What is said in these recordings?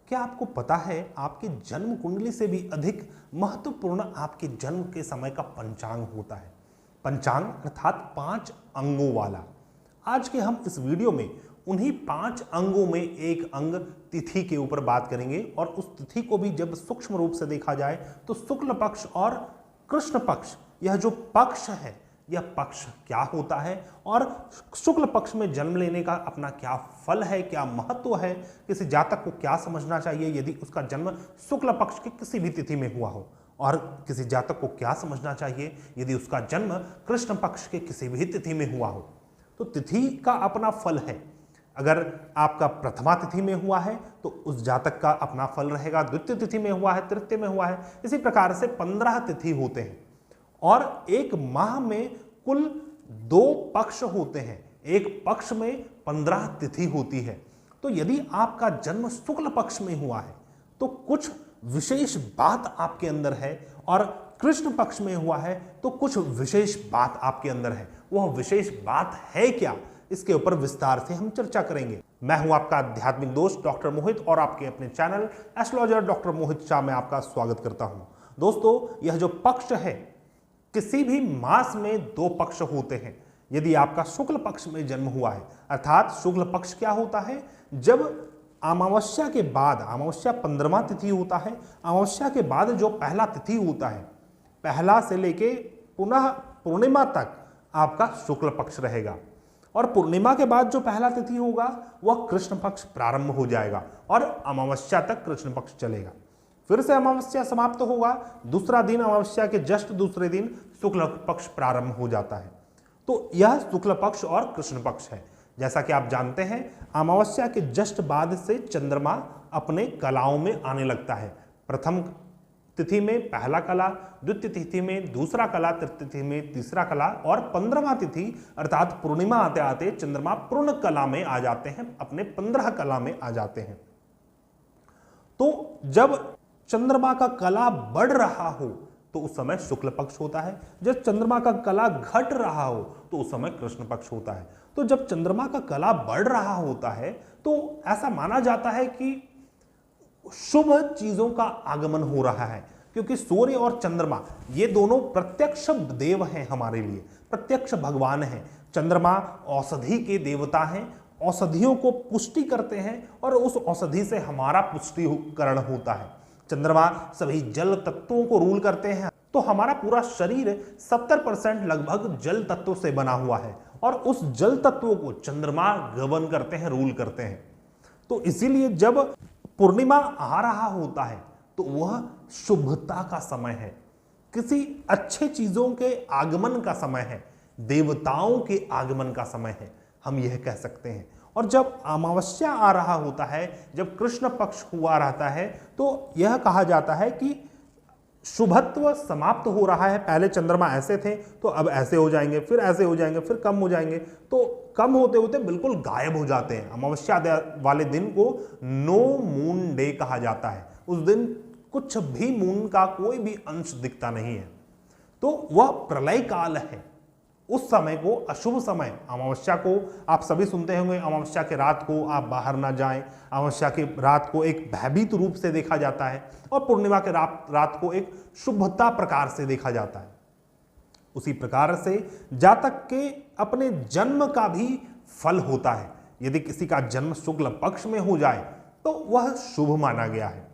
क्या आपको पता है आपकी जन्म कुंडली से भी अधिक महत्वपूर्ण आपके जन्म के समय का पंचांग होता है। पंचांग अर्थात 5 अंगों वाला। आज के हम इस वीडियो में उन्हीं 5 अंगों में एक अंग तिथि के ऊपर बात करेंगे और उस तिथि को भी जब सूक्ष्म रूप से देखा जाए तो शुक्ल पक्ष और कृष्ण पक्ष, यह जो पक्ष है यह पक्ष क्या होता है और शुक्ल पक्ष में जन्म लेने का अपना क्या फल है, क्या महत्व है, किसी जातक को क्या समझना चाहिए यदि उसका जन्म शुक्ल पक्ष की किसी भी तिथि में हुआ हो, और किसी जातक को क्या समझना चाहिए यदि उसका जन्म कृष्ण पक्ष के किसी भी तिथि में हुआ हो। तो तिथि का अपना फल है। अगर आपका प्रथमा तिथि में हुआ है तो उस जातक का अपना फल रहेगा, द्वितीय तिथि में हुआ है, तृतीय में हुआ है, इसी प्रकार से 15 तिथि होते हैं और एक माह में कुल 2 पक्ष होते हैं। एक पक्ष में 15 तिथि होती है। तो यदि आपका जन्म शुक्ल पक्ष में हुआ है तो कुछ विशेष बात आपके अंदर है, और कृष्ण पक्ष में हुआ है तो कुछ विशेष बात आपके अंदर है। वह विशेष बात है क्या, इसके ऊपर विस्तार से हम चर्चा करेंगे। मैं हूं आपका आध्यात्मिक दोस्त डॉक्टर मोहित और आपके अपने चैनल एस्ट्रोलॉजर डॉक्टर मोहित शाह में आपका स्वागत करता हूं। दोस्तों, यह जो पक्ष है, किसी भी मास में 2 पक्ष होते हैं। यदि आपका शुक्ल पक्ष में जन्म हुआ है, अर्थात शुक्ल पक्ष क्या होता है, जब अमावस्या के बाद, अमावस्या 15वां तिथि होता है, अमावस्या के बाद जो पहला तिथि होता है, पहला से लेके पुनः पूर्णिमा तक आपका शुक्ल पक्ष रहेगा, और पूर्णिमा के बाद जो पहला तिथि होगा वह कृष्ण पक्ष प्रारंभ हो जाएगा और अमावस्या तक कृष्ण पक्ष चलेगा। फिर से अमावस्या समाप्त होगा, दूसरा दिन अमावस्या के जस्ट दूसरे दिन शुक्ल पक्ष प्रारंभ हो जाता है। तो यह शुक्ल पक्ष और कृष्ण पक्ष है। जैसा कि आप जानते हैं, अमावस्या के जस्ट बाद से चंद्रमा अपने कलाओं में आने लगता है। प्रथम तिथि में पहला कला, द्वितीय तिथि में दूसरा कला, तृतीय तिथि में तीसरा कला, और 15वां तिथि अर्थात पूर्णिमा आते आते चंद्रमा पूर्ण कला में आ जाते हैं, अपने 15 कला में आ जाते हैं। तो जब चंद्रमा का कला बढ़ रहा हो तो उस समय शुक्ल पक्ष होता है, जब चंद्रमा का कला घट रहा हो तो उस समय कृष्ण पक्ष होता है। तो जब चंद्रमा का कला बढ़ रहा होता है तो ऐसा माना जाता है कि शुभ चीजों का आगमन हो रहा है, क्योंकि सूर्य और चंद्रमा ये दोनों प्रत्यक्ष देव हैं, हमारे लिए प्रत्यक्ष भगवान हैं। चंद्रमा औषधि के देवता हैं, औषधियों को पुष्टि करते हैं और उस औषधि से हमारा पुष्टिकरण होता है। चंद्रमा सभी जल तत्वों को रूल करते हैं, तो हमारा पूरा शरीर 70% लगभग जल तत्व से बना हुआ है और उस जल तत्वों को चंद्रमा गवर्न करते हैं, रूल करते हैं। तो इसीलिए जब पूर्णिमा आ रहा होता है तो वह शुभता का समय है, किसी अच्छे चीजों के आगमन का समय है, देवताओं के आगमन का समय है, हम यह कह सकते हैं। और जब अमावस्या आ रहा होता है, जब कृष्ण पक्ष हुआ रहता है, तो यह कहा जाता है कि शुभत्व समाप्त हो रहा है। पहले चंद्रमा ऐसे थे तो अब ऐसे हो जाएंगे, फिर ऐसे हो जाएंगे, फिर कम हो जाएंगे, तो कम होते होते बिल्कुल गायब हो जाते हैं। अमावस्या वाले दिन को नो मून डे कहा जाता है। उस दिन कुछ भी मून का कोई भी अंश दिखता नहीं है, तो वह प्रलय काल है। उस समय को अशुभ समय, अमावस्या को आप सभी सुनते होंगे, अमावस्या के रात को आप बाहर ना जाएं, अमावस्या की रात को एक भयभीत रूप से देखा जाता है और पूर्णिमा के रात को एक शुभता प्रकार से देखा जाता है। उसी प्रकार से जातक के अपने जन्म का भी फल होता है। यदि किसी का जन्म शुक्ल पक्ष में हो जाए तो वह शुभ माना गया है,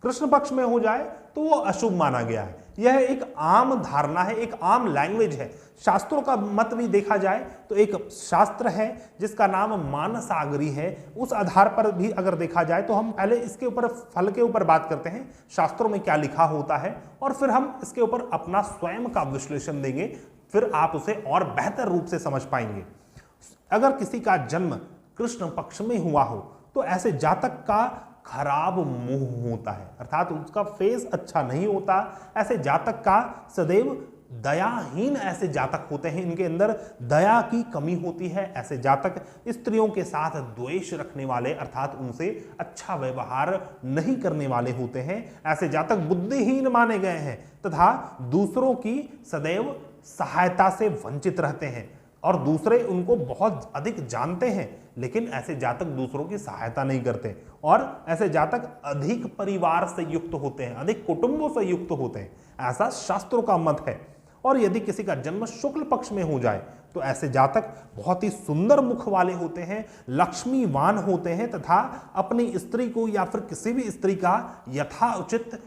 कृष्ण पक्ष में हो जाए तो वह अशुभ माना गया है। यह एक आम धारणा है, एक आम लैंग्वेज है। शास्त्रों का मत भी देखा जाए तो एक शास्त्र है जिसका नाम मानसागरी है, उस आधार पर भी अगर देखा जाए तो हम पहले इसके ऊपर फल के ऊपर बात करते हैं, शास्त्रों में क्या लिखा होता है, और फिर हम इसके ऊपर अपना स्वयं का विश्लेषण देंगे, फिर आप उसे और बेहतर रूप से समझ पाएंगे। अगर किसी का जन्म कृष्ण पक्ष में हुआ हो तो ऐसे जातक का खराब मुंह होता है, अर्थात उसका फेस अच्छा नहीं होता। ऐसे जातक का सदैव दयाहीन ऐसे जातक होते हैं, इनके अंदर दया की कमी होती है। ऐसे जातक स्त्रियों के साथ द्वेष रखने वाले, अर्थात उनसे अच्छा व्यवहार नहीं करने वाले होते हैं। ऐसे जातक बुद्धिहीन माने गए हैं तथा दूसरों की सदैव सहायता से वंचित रहते हैं। और दूसरे उनको बहुत अधिक जानते हैं, लेकिन ऐसे जातक दूसरों की सहायता नहीं करते और ऐसे जातक अधिक परिवार से युक्त होते हैं, अधिक कुटुंबों से युक्त होते हैं, ऐसा शास्त्रों का मत है। और यदि किसी का जन्म शुक्ल पक्ष में हो जाए तो ऐसे जातक बहुत ही सुंदर मुख वाले होते हैं, लक्ष्मीवान होते हैं तथा अपनी स्त्री को या फिर किसी भी स्त्री का यथाउचित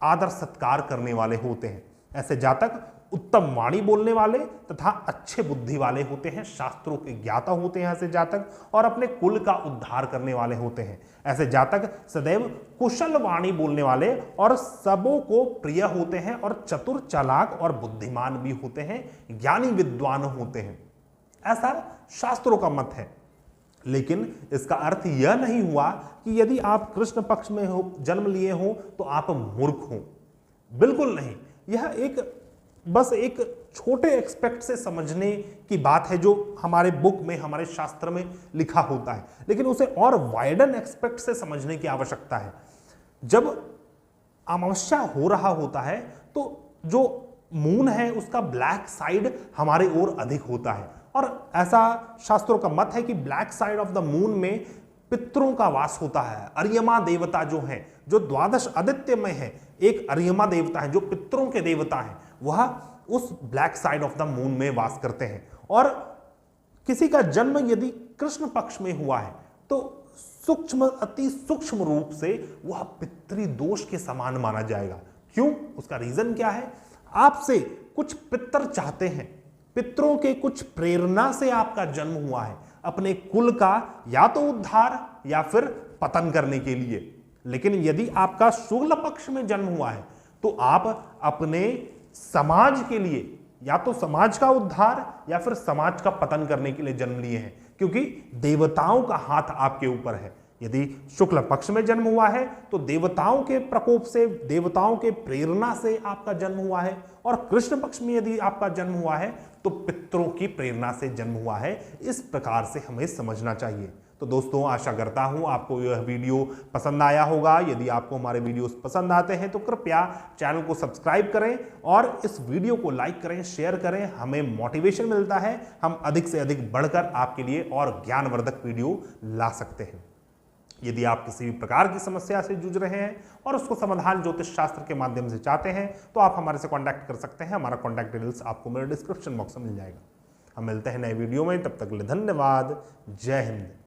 आदर सत्कार करने वाले होते हैं। ऐसे जातक उत्तम वाणी बोलने वाले तथा अच्छे बुद्धि वाले होते हैं, शास्त्रों के ज्ञाता होते हैं ऐसे जातक, और अपने कुल का उद्धार करने वाले होते हैं। ऐसे जातक सदैव कुशल वाणी बोलने वाले और सबों को प्रिय होते हैं और चतुर, चालाक और बुद्धिमान भी होते हैं, ज्ञानी विद्वान होते हैं, ऐसा शास्त्रों का मत है। लेकिन इसका अर्थ यह नहीं हुआ कि यदि आप कृष्ण पक्ष में हो, जन्म लिए हो, तो आप मूर्ख हो। बिल्कुल नहीं, यह बस एक छोटे एक्सपेक्ट से समझने की बात है जो हमारे बुक में, हमारे शास्त्र में लिखा होता है, लेकिन उसे और वाइडन एक्सपेक्ट से समझने की आवश्यकता है। जब अमावस्या हो रहा होता है तो जो मून है उसका ब्लैक साइड हमारे ओर अधिक होता है, और ऐसा शास्त्रों का मत है कि black side of the moon में पितरों का वास होता है। अर्यमा देवता जो है, जो द्वादश आदित्य में है, एक अर्यमा देवता है जो पितरों के देवता है, वह उस black side of the moon में वास करते हैं। और किसी का जन्म यदि कृष्ण पक्ष में हुआ है तो सूक्ष्म, अति सूक्ष्म रूप से वह पितृदोष के समान माना जाएगा। क्यों? उसका रीजन क्या है? आपसे कुछ पितर चाहते हैं, पितरों के कुछ प्रेरणा से आपका जन्म हुआ है, अपने कुल का या तो उद्धार या फिर पतन करने के लिए। लेकिन यदि आपका शुक्ल पक्ष में जन्म हुआ है तो आप अपने समाज के लिए या तो समाज का उद्धार या फिर समाज का पतन करने के लिए जन्म लिए हैं, क्योंकि देवताओं का हाथ आपके ऊपर है। यदि शुक्ल पक्ष में जन्म हुआ है तो देवताओं के प्रकोप से, देवताओं के प्रेरणा से आपका जन्म हुआ है, और कृष्ण पक्ष में यदि आपका जन्म हुआ है तो पितरों की प्रेरणा से जन्म हुआ है। इस प्रकार से हमें समझना चाहिए। तो दोस्तों, आशा करता हूं आपको यह वीडियो पसंद आया होगा। यदि आपको हमारे वीडियोस पसंद आते हैं तो कृपया चैनल को सब्सक्राइब करें और इस वीडियो को लाइक करें, शेयर करें। हमें मोटिवेशन मिलता है, हम अधिक से अधिक बढ़कर आपके लिए और ज्ञानवर्धक वीडियो ला सकते हैं। यदि आप किसी भी प्रकार की समस्या से जूझ रहे हैं और उसको समाधान ज्योतिष शास्त्र के माध्यम से चाहते हैं तो आप हमारे से कांटेक्ट कर सकते हैं। हमारा कांटेक्ट डिटेल्स आपको मेरे डिस्क्रिप्शन बॉक्स में मिल जाएगा। हम मिलते हैं नए वीडियो में, तब तक के लिए धन्यवाद। जय हिंद।